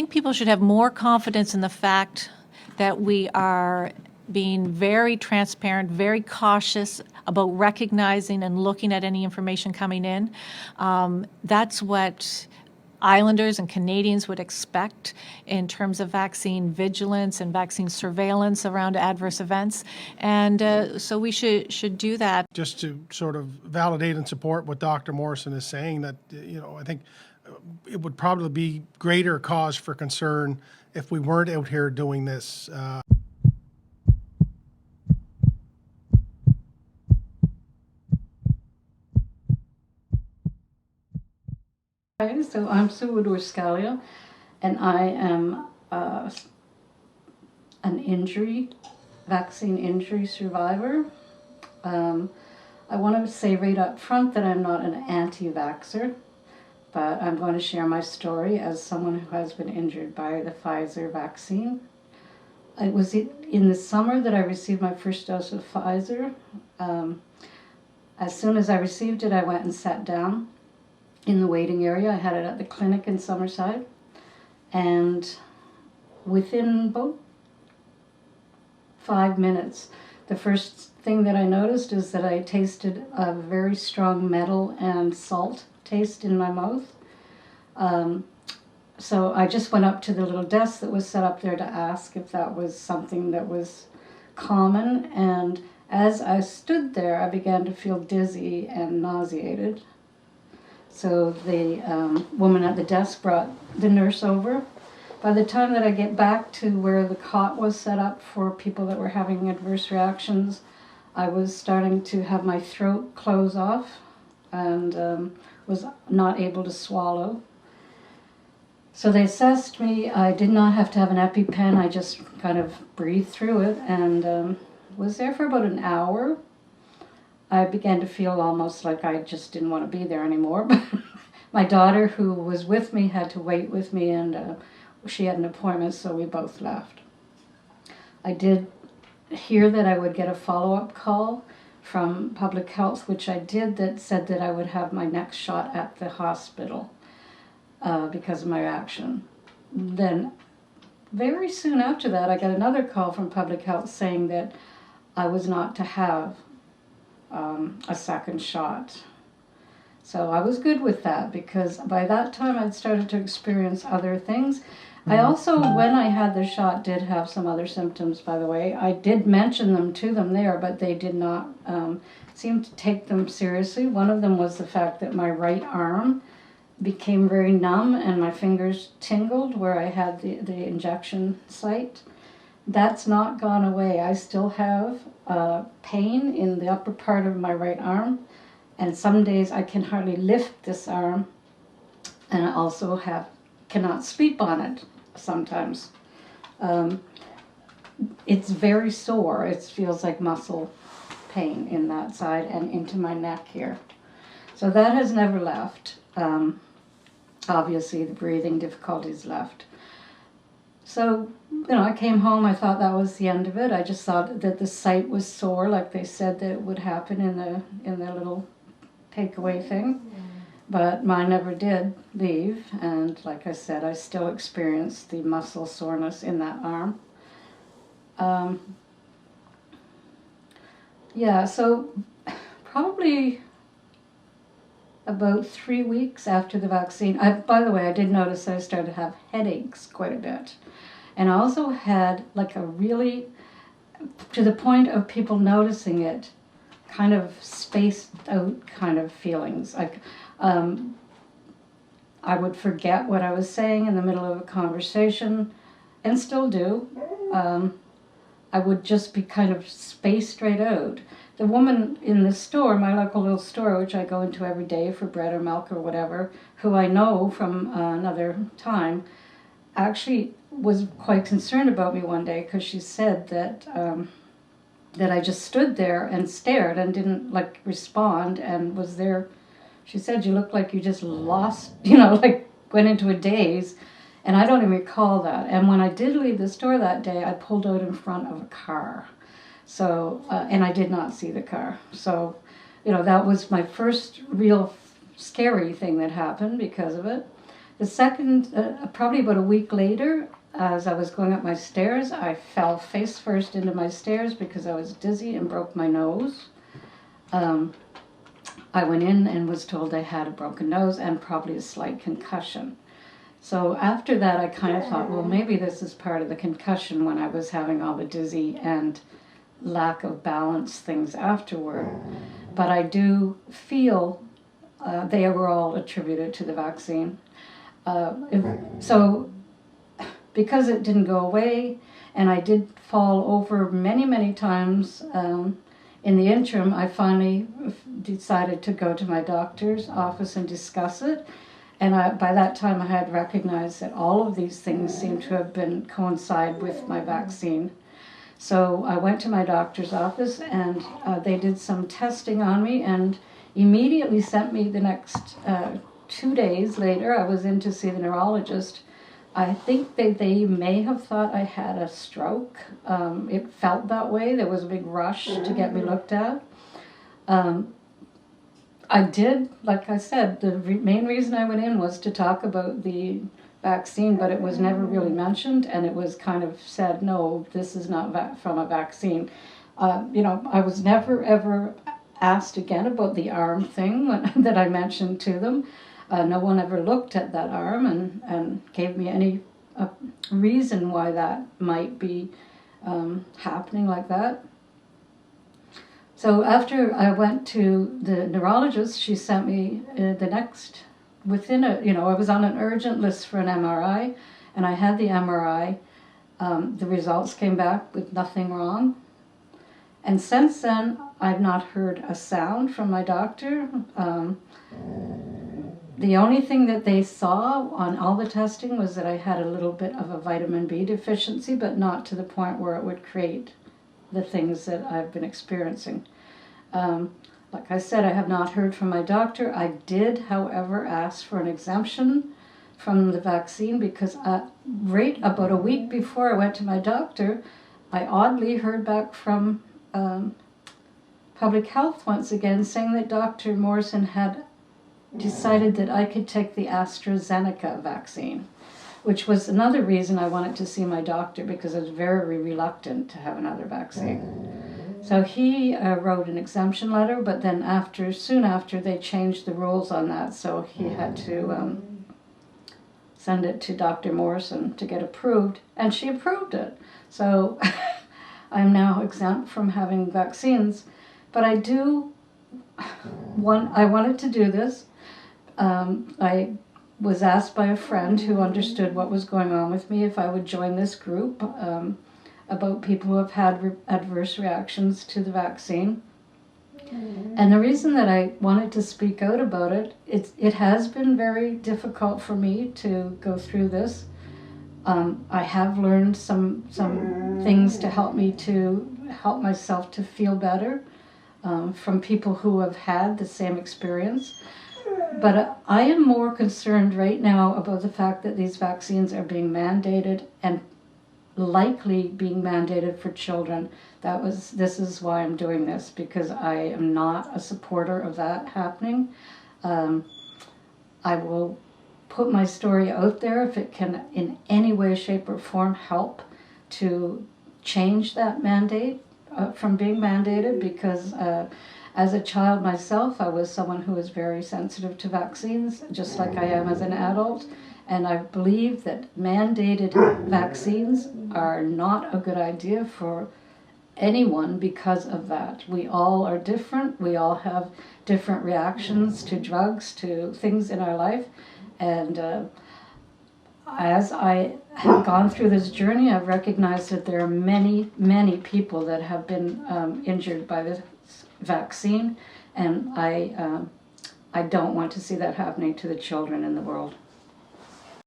think people should have more confidence in the fact that we are being very transparent, very cautious about recognizing and looking at any information coming in. That's what Islanders and Canadians would expect in terms of vaccine vigilance and vaccine surveillance around adverse events. And so we should do that. Just to sort of validate and support what Dr. Morrison is saying, that, I think it would probably be greater cause for concern if we weren't out here doing this. Hi, so I'm Sue Woodward-Scalia, and I am an vaccine injury survivor. I want to say right up front that I'm not an anti-vaxxer, but I'm going to share my story as someone who has been injured by the Pfizer vaccine. It was in the summer that I received my first dose of Pfizer. As soon as I received it, I went and sat down in the waiting area. I had it at the clinic in Summerside, and within about 5 minutes, the first thing that I noticed is that I tasted a very strong metal and salt taste in my mouth. So I just went up to the little desk that was set up there to ask if that was something that was common, and as I stood there, I began to feel dizzy and nauseated. So the woman at the desk brought the nurse over. By the time that I get back to where the cot was set up for people that were having adverse reactions, I was starting to have my throat close off and was not able to swallow. So they assessed me. I did not have to have an EpiPen. I just kind of breathed through it and was there for about an hour. I began to feel almost like I just didn't want to be there anymore. But my daughter, who was with me, had to wait with me, and she had an appointment, so we both left. I did hear that I would get a follow-up call from Public Health, which I did, that said that I would have my next shot at the hospital because of my reaction. Then very soon after that, I got another call from Public Health saying that I was not to have a second shot. So I was good with that, because by that time I'd started to experience other things. I also, when I had the shot, did have some other symptoms, by the way. I did mention them to them there, but they did not seem to take them seriously. One of them was the fact that my right arm became very numb and my fingers tingled where I had the injection site. That's not gone away. I still have pain in the upper part of my right arm, and some days I can hardly lift this arm, and I also cannot sleep on it sometimes. It's very sore. It feels like muscle pain in that side and into my neck here. So that has never left. Obviously the breathing difficulties left. So, I came home, I thought that was the end of it. I just thought that the site was sore, like they said that it would happen in the little takeaway thing. But mine never did leave, and like I said, I still experience the muscle soreness in that arm. Yeah, so probably about 3 weeks after the vaccine, by the way, I did notice that I started to have headaches quite a bit. And I also had like a really, to the point of people noticing it, kind of spaced out kind of feelings. Like I would forget what I was saying in the middle of a conversation, and still do. I would just be kind of spaced right out. The woman in the store, my local little store, which I go into every day for bread or milk or whatever, who I know from another time, actually was quite concerned about me one day, because she said that that I just stood there and stared and didn't respond and was there. She said, you look like you just lost, went into a daze. And I don't even recall that. And when I did leave the store that day, I pulled out in front of a car. So, and I did not see the car. So, that was my first real scary thing that happened because of it. The second, probably about a week later, as I was going up my stairs, I fell face first into my stairs because I was dizzy and broke my nose. I went in and was told I had a broken nose and probably a slight concussion. So after that, I kind of thought, well, maybe this is part of the concussion when I was having all the dizzy and lack of balance things afterward. But I do feel they were all attributed to the vaccine. So because it didn't go away, and I did fall over many, many times, in the interim, I finally decided to go to my doctor's office and discuss it. And by that time, I had recognized that all of these things seemed to have been coincide with my vaccine. So I went to my doctor's office, and they did some testing on me, and immediately sent me the next 2 days later. I was in to see the neurologist. I think they may have thought I had a stroke. It felt that way. There was a big rush to get me looked at. I did, like I said, the main reason I went in was to talk about the vaccine, but it was never really mentioned, and it was kind of said, no, this is not from a vaccine. I was never ever asked again about the arm thing that I mentioned to them. No one ever looked at that arm and gave me any reason why that might be happening like that. So after I went to the neurologist, she sent me I was on an urgent list for an MRI, and I had the MRI. The results came back with nothing wrong. And since then, I've not heard a sound from my doctor. The only thing that they saw on all the testing was that I had a little bit of a vitamin B deficiency, but not to the point where it would create the things that I've been experiencing. Like I said, I have not heard from my doctor. I did, however, ask for an exemption from the vaccine because right about a week before I went to my doctor, I oddly heard back from Public Health once again saying that Dr. Morrison had decided that I could take the AstraZeneca vaccine, which was another reason I wanted to see my doctor because I was very reluctant to have another vaccine. So he wrote an exemption letter, but then soon after they changed the rules on that, so he had to send it to Dr. Morrison to get approved, and she approved it. So I'm now exempt from having vaccines, but I wanted to do this. I was asked by a friend who understood what was going on with me if I would join this group about people who have had adverse reactions to the vaccine. And the reason that I wanted to speak out about it, it has been very difficult for me to go through this. I have learned some things to help myself to feel better from people who have had the same experience. But I am more concerned right now about the fact that these vaccines are being mandated and likely being mandated for children. This is why I'm doing this, because I am not a supporter of that happening. I will put my story out there if it can in any way, shape, or form help to change that mandate from being mandated, because as a child myself, I was someone who was very sensitive to vaccines, just like I am as an adult. And I believe that mandated vaccines are not a good idea for anyone because of that. We all are different. We all have different reactions to drugs, to things in our life. And as I have gone through this journey, I've recognized that there are many, many people that have been injured by this vaccine. And I don't want to see that happening to the children in the world.